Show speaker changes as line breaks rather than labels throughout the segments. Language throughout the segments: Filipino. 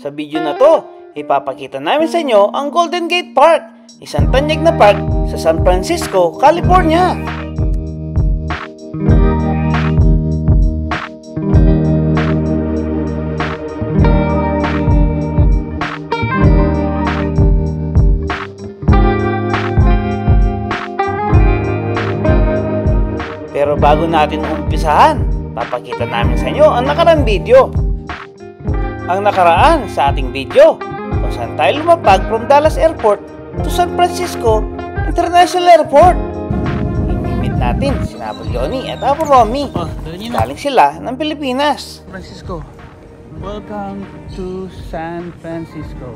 Sa video na to, ipapakita namin sa inyo ang Golden Gate Park, isang tanyag na park sa San Francisco, California. Pero bago natin umpisahan, papakita namin sa inyo ang nakaraan video. Ang nakaraan sa ating video, kung saan tayo lumapag from Dallas Airport to San Francisco International Airport. Inimit natin si Apple Johnny at Apple Romy. Galing sila ng Pilipinas.
Francisco. Welcome to San Francisco.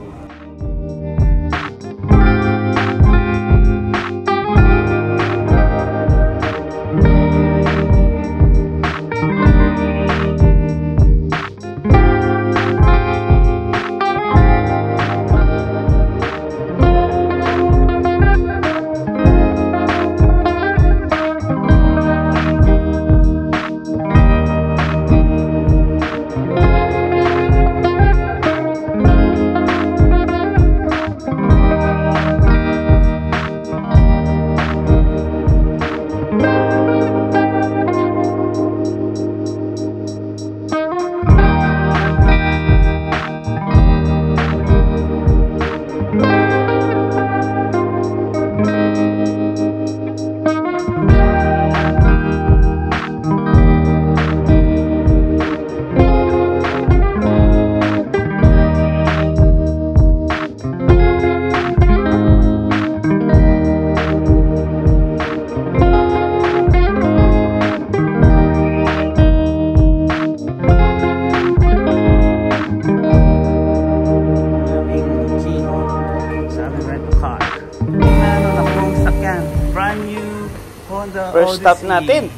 First stop natin,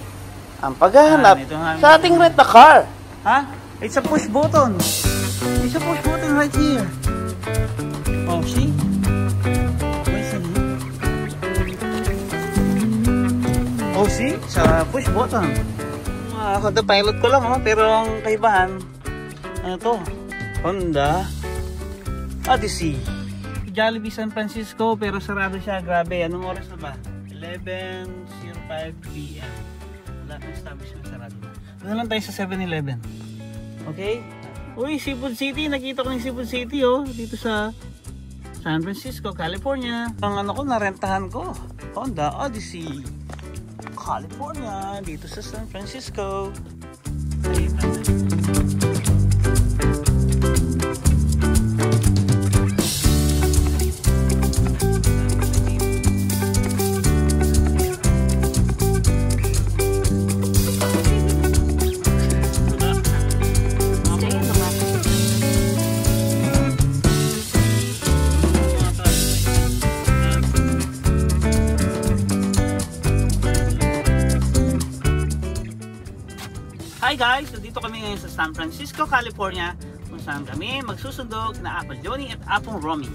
ang paghahanap sa ating rent a car.
Ha? It's a push button. It's a push button right here. Oh, see? Where's it? Oh, see? It's a push button.
Honda Pilot ko lang, pero ang kaibahan, ano to? Honda Odyssey.
Jollibee San Francisco, pero sarado siya. Grabe, anong oras na ba? 11:05 PM. Wala nang establishment, sarado na. Doon lang tayo sa 7-Eleven. Okay? Uy, Seafood City. Nakita ko ng Seafood City, oh. Dito sa San Francisco, California. Ang ano ko, narentahan ko. Honda Odyssey. California. Dito sa San Francisco.
Hi guys! So dito kami ngayon sa San Francisco, California, kung saan kami magsusundo na Apple Johnny at Apple Romy.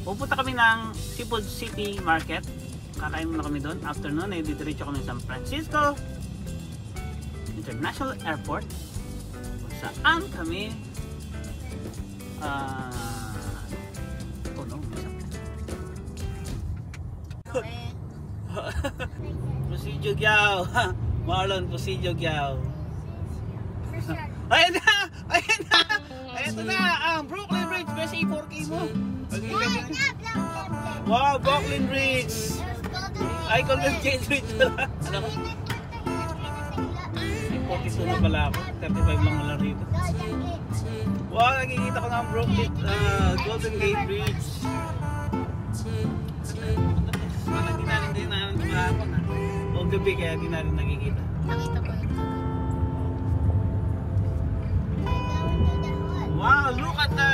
Pupunta kami ng Seafood City Market. Kakain muna kami doon. After nun, didiretso kami sa San Francisco International Airport, kung saan kami oh no, Pusijo Gyao. Marlon Pusijo Gyao. Ayan na! Ayan na! Ayan na! Ang Brooklyn Bridge! Kasi 4K mo! Wow! Brooklyn Bridge! Ay, Golden Gate Bridge pala! Ano ko? Ay, 42 na pala ako. 35 lang lang rito. Wow! Nakikita ko na ang Brooklyn Golden Gate Bridge. Parang di natin kumahapon. O gabi kaya di natin nakikita.
Nakita ko ito.
Wow, look at the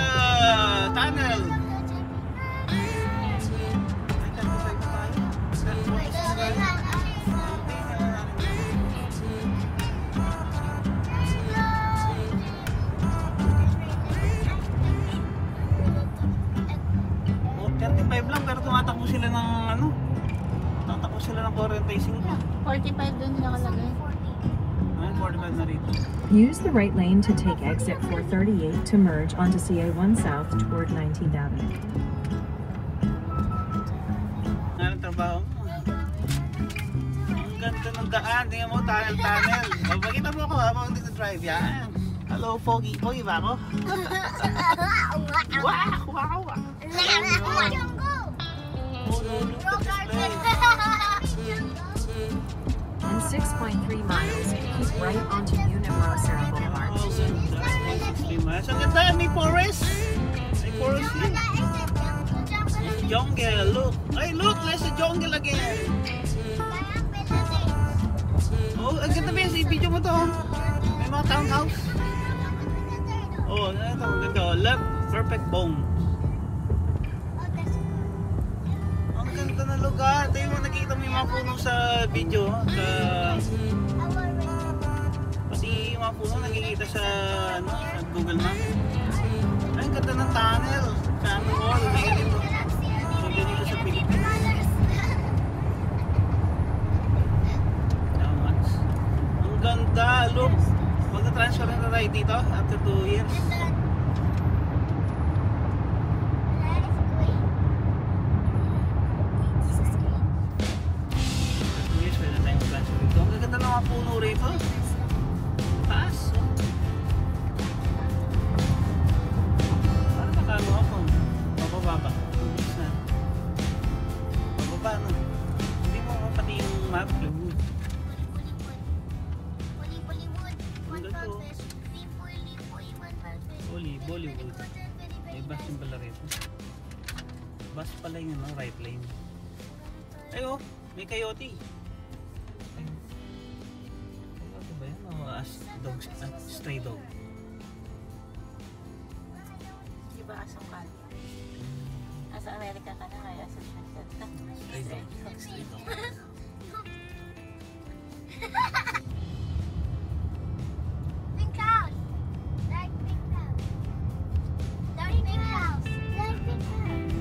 tunnel. Oh, 35 lang pero tumatakbo sila ng ano? Tatakbo sila ng 45 pa.
45 doon nakalagay.
affordable na rito.
Use the right lane to take exit 438 to merge onto CA1 South toward 19th Avenue.
Anong trabaho mo? Ang ganda ng daan. Tingnan mo, tunnel. Magpakita mo ako habang dito drive. Yan. Hello, Pogi. Pogi ba ako? Wow! Wow!
In 6.3 miles, keep right onto Unimar Sarah Boulevard.
Ang ganda, may forest. May forest yun. Jungle, look. Ay, look, there's a jungle again. Oh, ang ganda ba yun? I-video mo to. May mga townhouse. Oh, ito, ang ganda. Look, perfect bone. Ang ganda na lugar. Ito yung nakikita mo yung mga puno sa video. Pati yung mga puno nakikita sa, sa Google Maps. Ay, ang ganda ng tunnel. Tunnel wall. May ganito. So, ganito sa Pilipinas. Ang ganda. Look. Magna-transfer na tayo dito after 2 years. Puno rito. Taas. Parang nakano ako. Mababa. Mababa no. Hindi mo pati yung map. Bollywood. May bus yung pala rito. Bus pala yun, no? Right lane. Ay oh, may coyote. Dog, stray dog.
Di ba asong ka? Asa Amerika ka na kaya sa
stray dog. Stray dog.
Pink house. Dark pink house. Dark pink house. Dark pink house.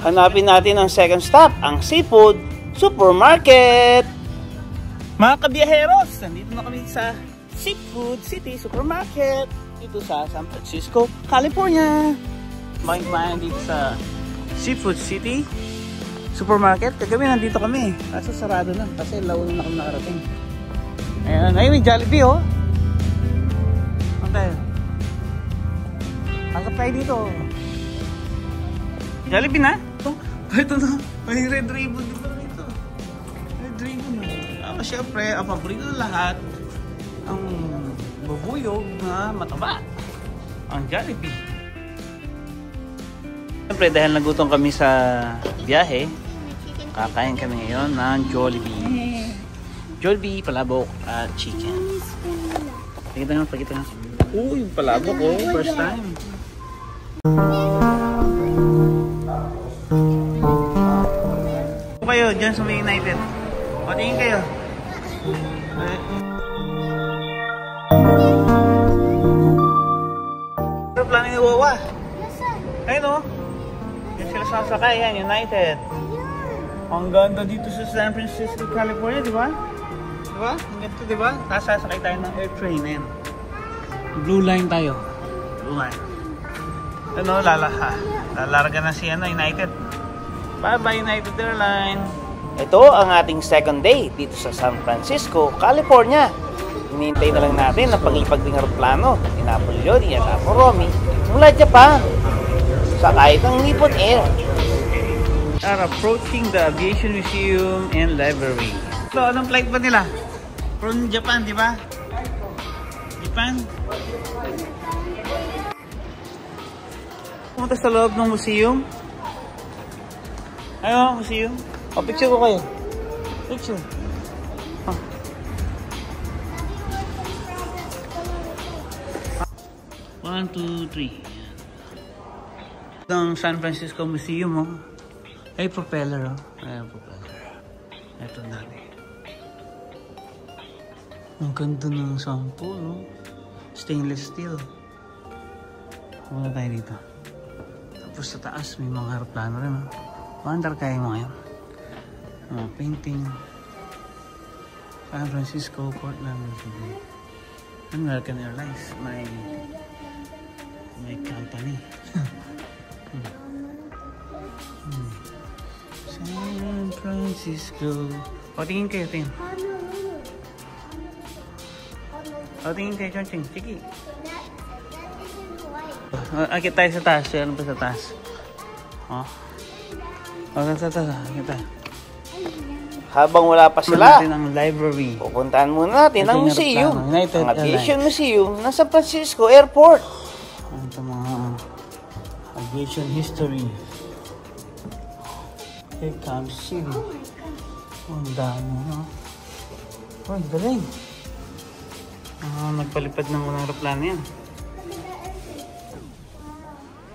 Hanapin natin ang second stop, ang Seafood Supermarket.
Mga kabiyaheros, nandito na kami sa Seafood City Supermarket dito sa San Francisco, California. Makikimayan dito sa Seafood City Supermarket. Kagabi nandito kami, kaso sarado na kasi laon na kami nakarating. Ayan, ay may Jollibee oh. Ano tayo? Hanggang tayo dito. Jollibee na? Ito na. May red ribbon dito rito. Red ribbon. Siyempre, ang paborito ng lahat, ang bubuyog na mataba. Ang Jollibee. Siyempre, dahil nagutom kami sa biyahe, kakain kami ngayon ng Jollibee. Jollibee, palabok at chicken. Pakita nga. Uy, yung palabok oh, first time. Kayo dyan sa may United. Patingin kayo. Aeroplano ni Wawa. Ayun o. Yan sila sasakay. Yan, United. Ang ganda dito sa San Francisco, California, di ba? Di ba? Ang ganda, di ba? Tapos sasakay tayo ng airtrain. Ayan. Blue line tayo. Blue line. Ano, lalarga na si United. Bye-bye United Airlines.
Ito ang ating second day dito sa San Francisco, California. Hinihintay na lang natin ang paglipag ng aeroplano ni Napoleon at Apo Romy mula Japan. Sakay ng Nippon Air.
We are approaching the Aviation Museum and Library. So, anong flight ba nila? From Japan, di ba? Japan? Pumunta sa loob ng museum. Ayun, museum. O, picture ko kayo. Picture. 1, 2, 3. Ang San Francisco Museum, oh. Ay, propeller, oh. Ay, propeller. Ito natin. Ang ganda ng sample, oh. Stainless steel. Wala tayo dito. Tapos sa taas, may mga aeroplano rin, oh. Maandar kayo mga yan. Painting. San Francisco, Portland, American Airlines. May company. San Francisco. O, tingin kayo, tingin. O, tingin kayo, Chonching. Sige. Akit tayo sa taas. Ano pa sa taas? O, sa taas. Akit tayo.
Habang wala pa sila,
Natin ang library.
pupuntahan muna natin ang museum.
United
Ang Aviation
Airlines.
Museum ng San Francisco Airport.
Ito mga aviation history. Here comes City. Oh, ang dami, no? Oh, galing. Nagpalipad ng unang aeroplano yan.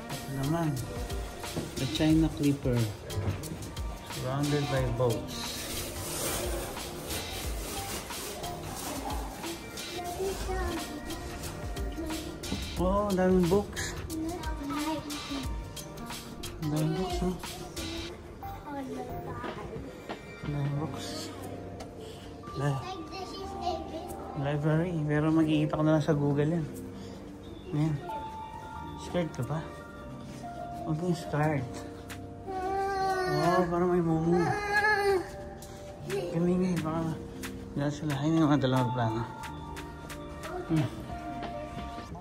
Ito naman. The China Clipper. Surrounded by boats. Oh, ang daming books. Ang daming books, no? Ang daming books. Library. Pero makikita ko na lang sa Google yan. Ayan. Scared ka ba? Huwag kang scared. Oh, parang may mumu. Kamingay, baka dahil sila. Ayun yung mga dalawang plano.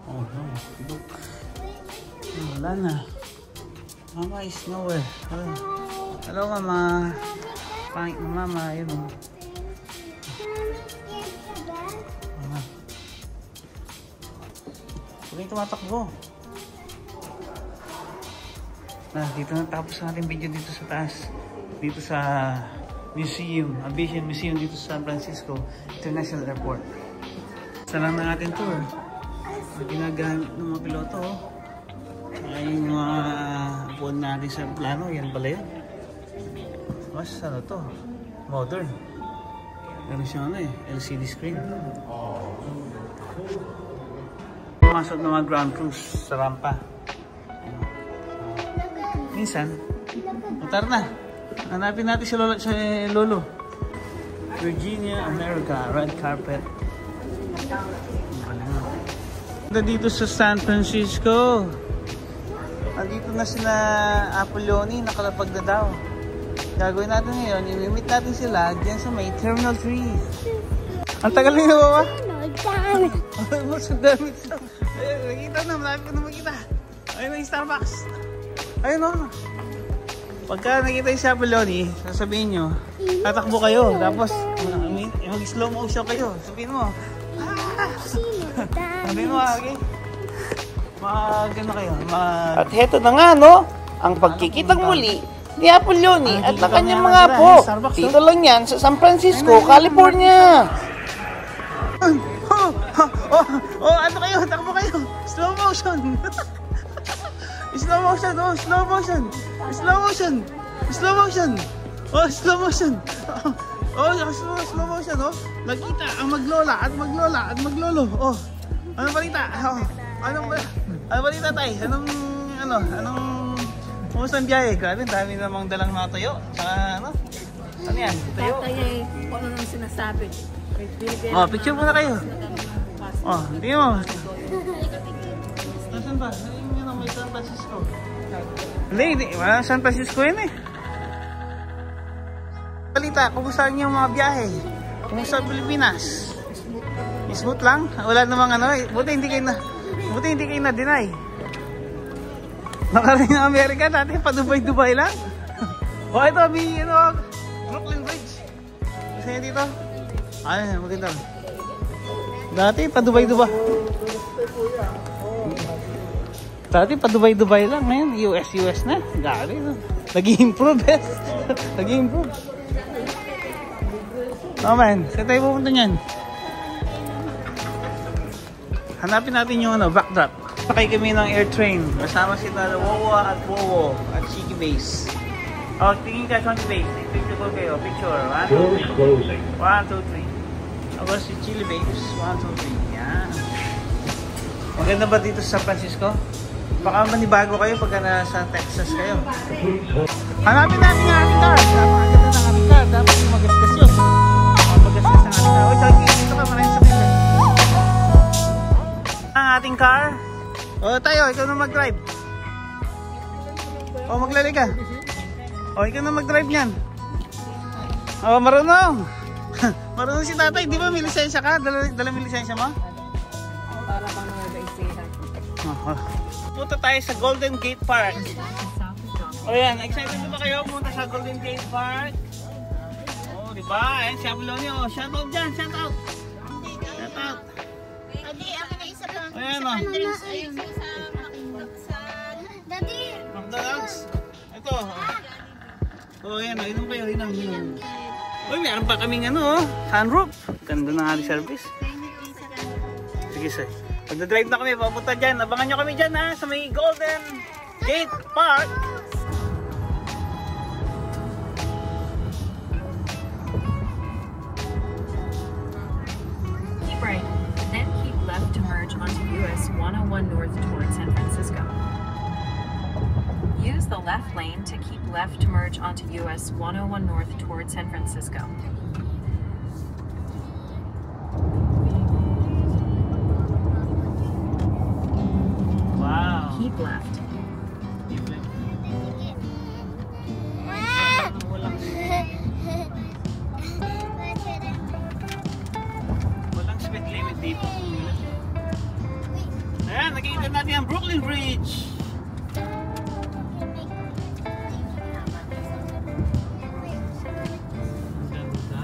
Oh no, look. Wala na. Mama is nowhere. Hello, Mama. Pangit na Mama, yun o. Mama. Huwag yung tumatakbo. Dito na tapos ang ating video dito sa taas. Dito sa museum, Aviation Museum dito sa San Francisco International Airport. Isa lang na ating tour. Ginagamit ng mga piloto, ay yung mga upuan natin sa plano, yan pala yun. Mas ano to, modern. Meron siyang LCD screen. Pumasok ng mga ground cruise sa rampa. Minsan, tara na. Hanapin natin si Lolo. Virginia, America, red carpet. Dito sa San Francisco. Nandito na sila Apolloni, nakalapag na daw. Gagawin natin ngayon, i-meet natin sila dyan sa may Terminal 3. Ang tagal na ba? Mas ang damit sa... Nakita na, malapit ko na makita. Ayun na yung Starbucks. Ayun o. Pagka nakita yung sa Apolloni, sasabihin nyo, tatakbo kayo. Tapos, mag-slow motion kayo. Sabihin mo, sabihin mo, okay? Mag-ano kayo?
At heto na nga, no? Ang pagkikitang muli ni Apolloni at ng kanyang mga apo. Dito lang yan sa San Francisco, California.
Ano kayo? Takbo kayo! Slow motion! Slow motion! Oh, slow motion! Slow motion! Slow motion! Oh, slow motion! Oh, slow motion, oh! Nagkita ang maglola at maglola at maglolo. Oh, anong balita? Oh, anong balita tayo? Kumusta ang biyahe? Grabe, dami namang dalang mga tuyo. Saka ano yan? Tuyo?
Tatay, kung ano nang sinasabi.
Oh, picture muna kayo. Oh, hindi mo. Nasaan ba? Ayun yun, may San Francisco. Hindi. Wala San Francisco yun eh. Balita, kumusta niyo mga biyahe? Kumusta Pilipinas? Smooth lang? Wala namang ano eh. Buti hindi kayo na-deny. Nakarating ng Amerika, dati pa Dubai lang. O ito, may Brooklyn Bridge. Gusto niyo dito? Ay, maganda. Dati pa Dubai. Dati pa Dubai lang. Ngayon, US na. Gali. Nag-i-improve eh. Nag-improve. Oh man, saan tayo pupunta niyan? Hanapin natin yung backdrop. Sakay kami ng air train. Kasama sila Wawa at Wowo at Shiki Base. Oh, tingin ka Shiki Base. Picture kayo. Picture. 1, 2, 3. 1, 2, 3. Ako si Chili Base. 1, 2, 3. Yan. Maganda ba dito sa San Francisco? Baka manibago kayo pagka nasa Texas kayo. Hanapin natin yung ating car. Napakaganda ng ating car. Dapat yung magasgas yun. Magasgas ng ating car. Uy, Chagi, dito ka. Maraming sakit. Ang ating car. O tayo, ikaw na mag-drive. O maglalay ka. O ikaw na mag-drive niyan. O marunong. Marunong si tatay. Di ba may lisensya ka? Dala may lisensya mo?
Para pang nag-isihan.
Punta tayo sa Golden Gate Park. O yan, excited na ba kayo pumunta sa Golden Gate Park? O diba? Ayan si Apolonio. Shout out dyan, shout out. Shout out. Ayan o.
Daddy!
McDonald's. Ito. O ayan o, inom kayo, inom. Uy, meron pa kaming sunroof. Ganda ng ating service. Sige sir. Pagdadrive na kami, papunta dyan. Abangan nyo kami dyan sa may Golden Gate Park.
Keep right, then keep left to merge onto US 101 North toward San Francisco. Use the left lane to keep left to merge onto US 101 North toward San Francisco.
Wow.
Keep left.
Walang speed limit dito. Ayan, nakikita natin ang Brooklyn Bridge. Ganda.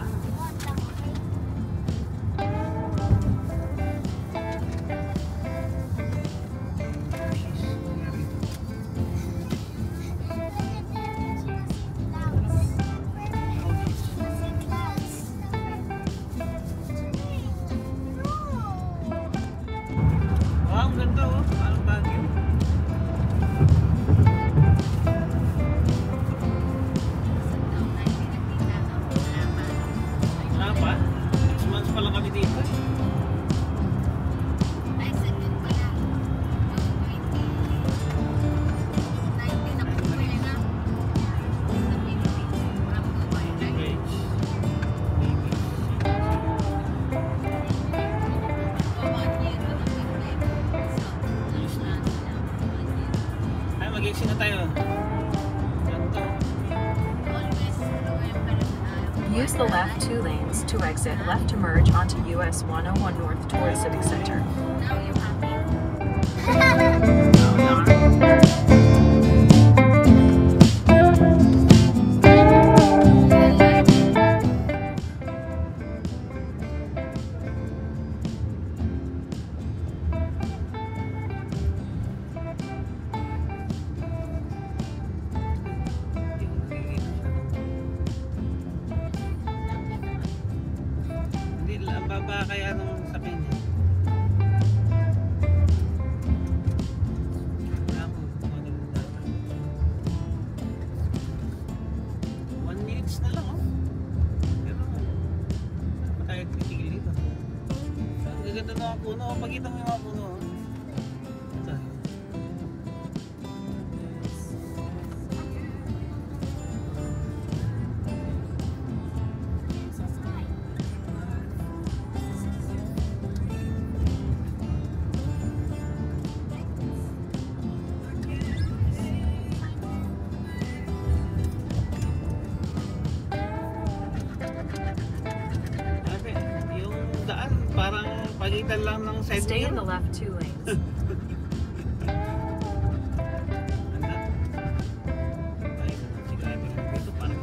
Wow, ang ganda oh. Parang Baguio. Wala pa? 6 months pa lang kami dito. Ay, mag-exit na tayo. Ganda.
Use the left 2 lanes to exit left to merge onto US 101 North toward Civic Center.
Hindi lang, baba kaya nung sa kanya. Wala ko, maganda. 1 minutes na lang oh. Pero, saan pa tayo titigil dito? Ang gaganda ng mga puno, pagkita mo yung mga puno oh. Ito. Grabe, yung daan parang pagitan lang ng side
Stay in
mirror.
the left 2 lanes.
Ganda. Ay, sigurado lang dito parang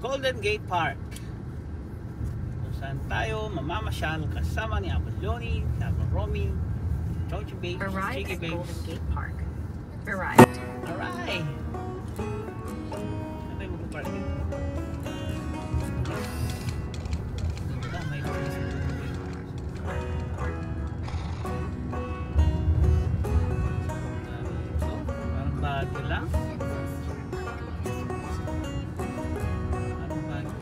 Golden Gate Park. Kung saan tayo mamamasyal kasama ni Apple Loni, Apple Romy, Chochi Babes,
Arrived
Chiki
at
Babes.
Golden Gate Park. Arrived.
Alright! Saan tayo magpapark dito? Ganda, may place ito. Parang bagyo lang. Parang bagyo.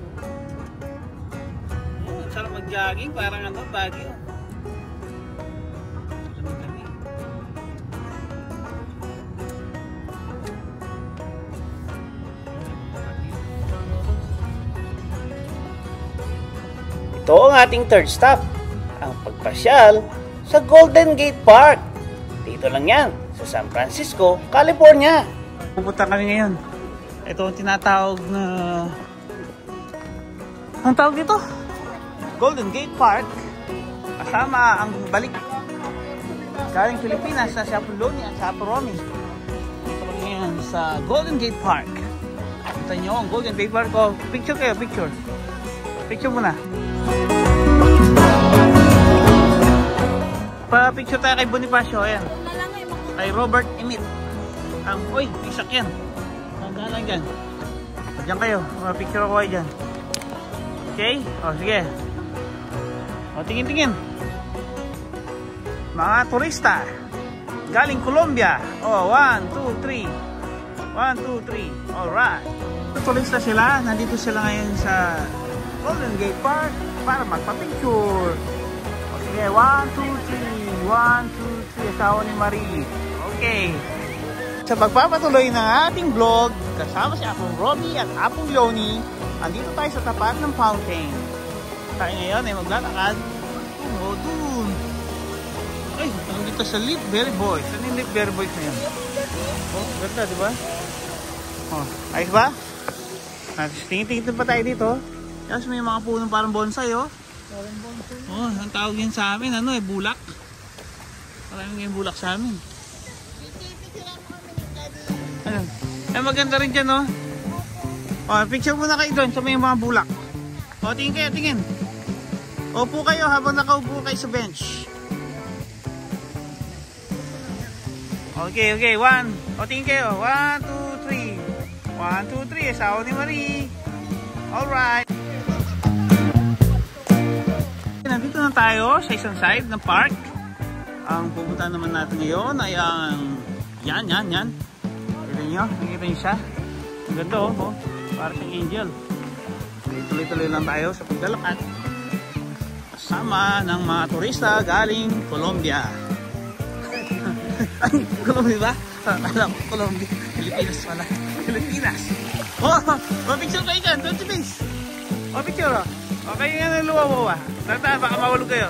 Oh, ang sarap mag-jogging. Parang ano, bagyo. Lamig-lamig.
Ito ang ating third stop, ang pagpasyal sa Golden Gate Park. Dito lang yan, sa San Francisco, California.
Pupunta kami ngayon. Ito ang tinatawag na... Ang tawag dito? Golden Gate Park. Kasama ang balik galing Pilipinas sa Apollonia at sa Romy. Ito lang ngayon sa Golden Gate Park. Kita nyo ang Golden Gate Park. Oh, picture kayo, picture. Picture muna. Pa-picture tayo kay Bonifacio. Ayan. Kay Robert Emit. Uy, isak yan. Hanggang lang dyan. Diyan kayo. Picture ako kayo dyan. Okay? O, sige. O, tingin-tingin. Mga turista. Galing Colombia. O, 1, 2, 3. 1, 2, 3. Alright. Turista sila. Nandito sila ngayon sa Golden Gate Park para magpa-picture. O, sige. 1, 2, 3. 1, 2, 3. Asawa ni Marie. Okay. Sa pagpapatuloy ng ating vlog, kasama si Apong Romy at Apong Loni, andito tayo sa tapat ng fountain. Tayo ngayon ay maglalakad. O, dun. Ay, nandito sa Lipberry Boys. Ano yung Lipberry Boys na yun? Oh, ganda, di ba? Oh, ayos ba? Tingin-tingin pa tayo dito. Tapos may mga punong parang bonsai, oh. Oh, ang tawag yan sa amin, ano eh, bulak. Maraming yung bulak sa amin. Ano? Ay, maganda rin dyan, oh. Oh, picture muna kayo doon sa may mga bulak. Oh, tingin kayo, tingin. Upo kayo habang nakaupo kayo sa bench. Okay, okay, 1. O, tingin kayo. 1, 2, 3. 1, 2, 3. Asawa ni Marie. Alright. Nandito na tayo sa isang side ng park. Ang pupunta naman natin ngayon ay ang... Yan. Kita nyo? Nakikita nyo siya? Ang ganda, oh. Para siyang angel. Tuloy-tuloy lang tayo sa paglalakad. Kasama ng mga turista galing Colombia. Ay, Colombia ba? Alam ko, Colombia. Pilipinas pala. Pilipinas. Oh, picture kayo dyan. Don't you please? Oh, picture, oh. Okay, nga ng luwa-wawa. Tandaan, baka mawalog kayo.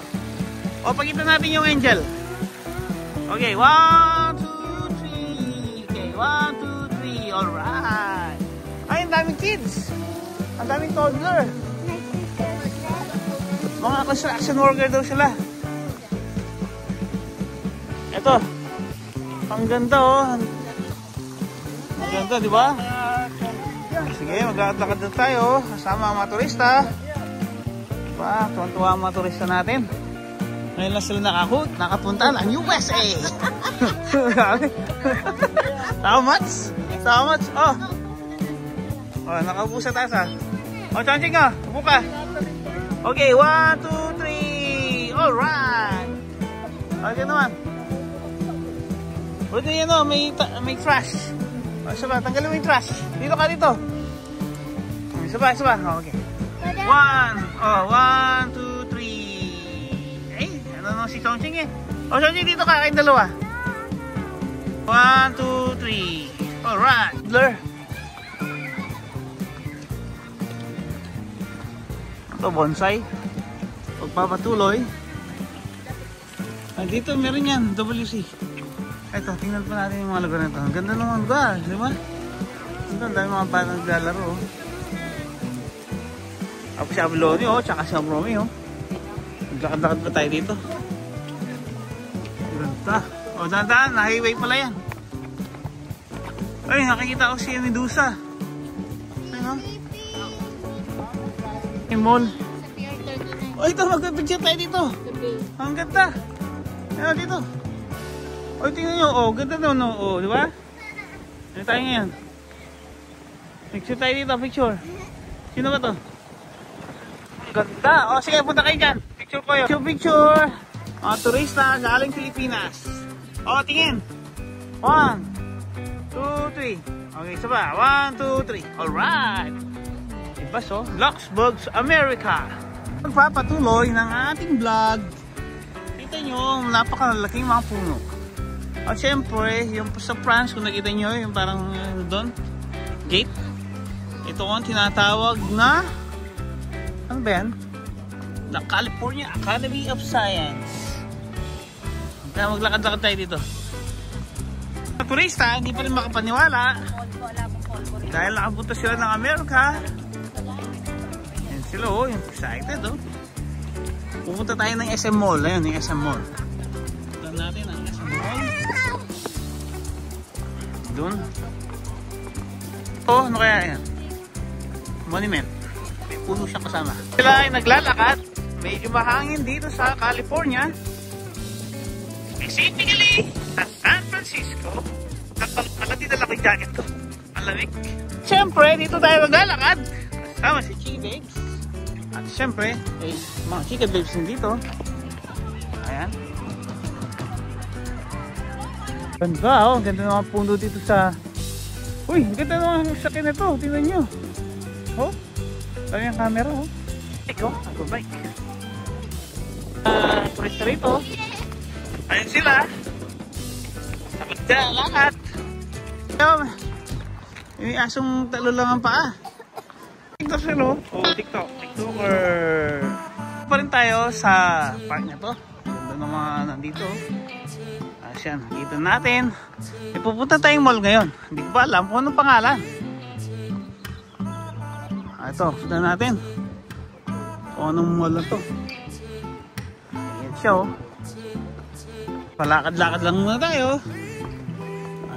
O, pakita natin yung angel. Okay, 1, 2, 3. Okay, 1, 2, 3. Alright. Ay, ang daming kids. Ang daming toddler. Mga construction worker daw sila. Ito. Ang ganda, oh. Ang ganda, di ba? Sige, maglalakad na tayo. Kasama ang mga turista. Diba? Tuwan-tuwa ang mga turista natin. Ngayon lang sila nakapunta ng USA. How much? How much? Oh. Oh, nakaupo sa taas, ha. Oh, chanching ka. Upo ka. Okay, 1, 2, 3. Alright. Okay naman. Buti yan, oh. May trash. Oh, isa ba? Tanggalin mo yung trash. Dito ka, dito. Isa ba? Oh, okay. 1. Oh, 1, 2, 3. Eh, ano si Chongqing eh. Oh, Chongqing, dito ka. Kayong dalawa. 1, 2, 3. Alright. Blur. Ito, bonsai. Pagpapatuloy. Dito, meron yan. WC. Ito, tingnan pa natin yung mga lugar nito. Ang ganda naman ba? Di ba? Ang dami mga bata naglalaro. Ako si Abloni, oh. Tsaka si Amromi, oh. Naglakad-lakad pa tayo dito. Ganda. O, dahan-dahan. Na-highway pala yan. Ay, nakikita ko si Medusa. Ayun, oh. Yung mall.
Sa Pier 39.
O ito, magpapicture tayo dito. Ang ganda. Ayan dito. O tingnan nyo, o ganda daw no, o di ba? Ano tayo ngayon? Picture tayo dito, picture. Sino ba to? Ang ganda. O sige, punta kayo dyan. Picture ko yun. Picture. Mga turista galing Pilipinas. O tingin. 1, 2, 3. Okay, isa pa. 1, 2, 3. Alright. Diba so? Luxburg, America. Magpapatuloy ng ating vlog. Kita nyo, napakalaking mga puno. At syempre, yung sa France, kung nakita nyo, yung parang doon, gate. Ito ang tinatawag na, ano ba yan? The California Academy of Science. Kaya maglakad-lakad tayo dito. Mga turista, hindi pa rin makapaniwala. Dahil nakapunta sila ng Amerika. Yan sila, oh, yung excited, oh. Pupunta tayo ng SM Mall. Ayun, yung SM Mall. Punta natin ang SM Mall. Doon. Oh, ano kaya yan? Monument. May puno siya kasama. Sila ay naglalakad. Medyo mahangin dito sa California. Specifically sa San Francisco. Pala dinala ko yung jacket ko. Malamig. Siyempre, dito tayo maglalakad. Kasama si Chiki Babes. At siyempre, mga Chiki Babes din dito. Ayan. Ganda, oh. Ganda ng mga puno dito sa... Uy, ganda ng sakin na to. Tingnan nyo. Oh, dami ang camera, oh. Ikaw, ako-bike. Turista rito. Ayun sila. Takot dyan, lahat. Yung asong talo lang ang paa. TikTok sila, oh. TikTok. TikToker. Pa rin tayo sa park na to. Ganda ng mga nandito. Yan, nakita natin. Pupunta tayong mall ngayon. Hindi ko pa alam kung anong pangalan. Ito, sundan natin. Kung anong mall na to. Ayan siya, oh. Palakad-lakad lang muna tayo.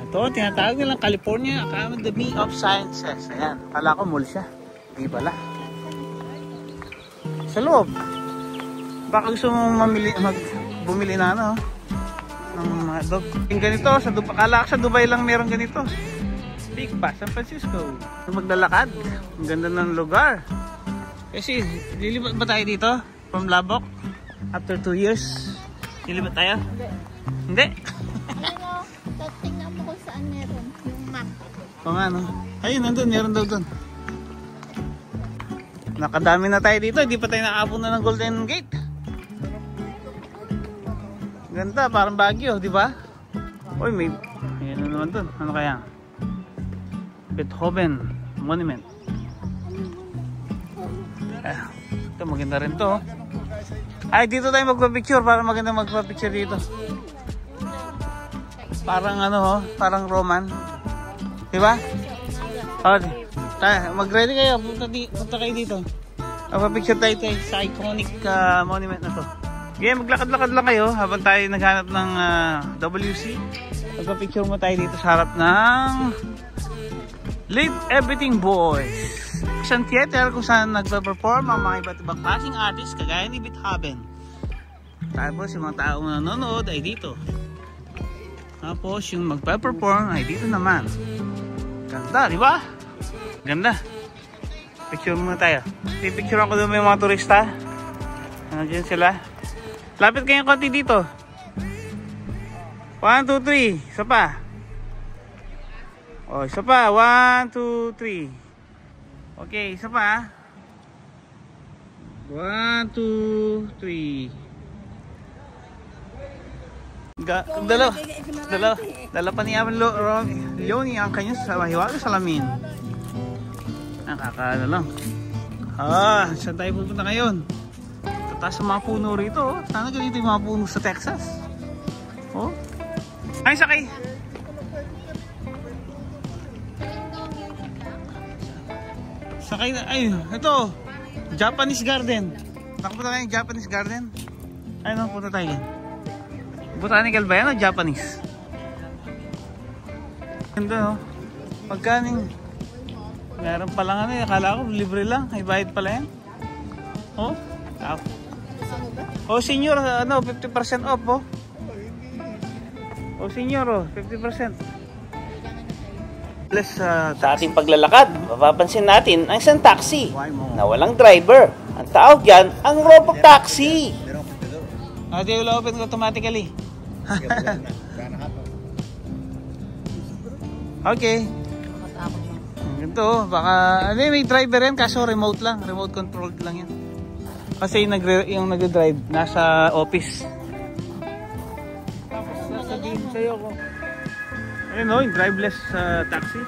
Ito, tinatawag nilang California Academy of Sciences. Ayan, kala ko mall siya. Hindi pala. Sa loob. Baka gusto mong bumili na ano, ng mga dog. Yung ganito, akala ko sa Dubai lang meron ganito. Big pa, San Francisco. Maglalakad. Ang ganda ng lugar. Kasi, lilipat ba tayo dito? From Labok? After 2 years? Lilipat tayo? Hindi?
Ano, tingnan mo kung saan meron yung map.
O nga, no? Ayun, nandun. Meron daw dun. Nakadami na tayo dito. Hindi pa tayo nakapuna ng Golden Gate. Ganda, parang Baguio, di ba? Uy, may... Ayan na naman dun. Ano kaya? Beethoven Monument. Ito, maganda rin to. Ay, dito tayo magpa-picture. Parang maganda magpa-picture dito. Parang ano, parang Roman. Di ba? Mag-ready kayo. Punta kayo dito. Magpa-picture tayo sa iconic monument na to. Yeah, maglakad-lakad lang kayo habang tayo naghanap ng WC. Magpa-picture mo tayo dito sa harap ng Live Everything Boys. Isang theater kung saan nagpa-perform ang mga iba't ibang klaseng artist kagaya ni Beethoven. Tapos yung mga taong nanonood ay dito. Tapos yung magpa-perform ay dito naman. Ganda, di ba? Ganda. Picture muna tayo. Pipicture ako doon may mga turista. Nandiyan sila. Lapit kayong konti dito. 1, 2, 3. Isa pa. O, isa pa. 1, 2, 3. Okay, isa pa. 1, 2, 3. Dala pa ni Aman Leonie ang kanyang hiwaga salamin. Nakakaano lang. Saan tayo pupunta ngayon? Taas sa mga puno rito, oh. Sana ganito yung mga puno sa Texas. Oh. Ay, sakay! Sakay na, ay, ito. Japanese Garden. Nakapunta tayo yung Japanese Garden. Ay, no, punta tayo yan. Botanical ba yan o Japanese? Ganda, oh. Pagkaning. Meron pa lang ano, akala ko libre lang. Ay, bayad pala yan. Oh? Oh, senior, ano, 50% off, oh. Oh, senior, oh, 50%. Plus,
Sa ating paglalakad, mapapansin natin ang isang taxi na walang driver. Ang tawag dyan, ang robotaxi.
they will open automatically. Okay. Ganito, baka, may driver yan, kaso remote lang. Remote controlled lang yan. Kasi yung nag-drive, nasa office. Tapos sasabihin sa'yo ko, ayun o, yung driveless taxi.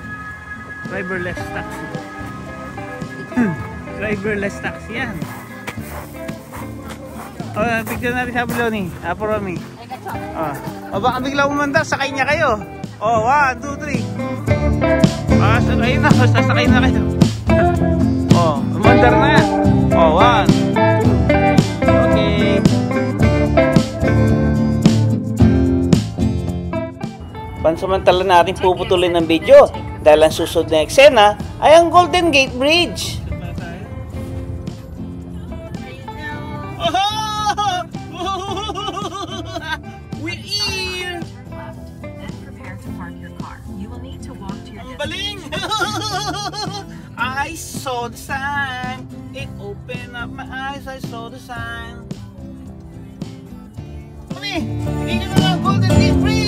Driverless taxi. Driverless taxi yan. Picture natin sa Buloni. Apo Romy. O baka bigla umanda, sakay niya kayo. 1, 2, 3. Sakay na, sasakay na kayo. Umandar na. 1, 2, 3. Okay.
Pansamantala natin puputulin ng video dahil ang susunod na eksena ay ang Golden Gate Bridge.
We're here!
Left, then prepare to park your car. You will need to walk to your
Baling! I saw the sign. It opened up my eyes. I saw the sign. Kami! Hindi nyo na lang Golden Gate Bridge!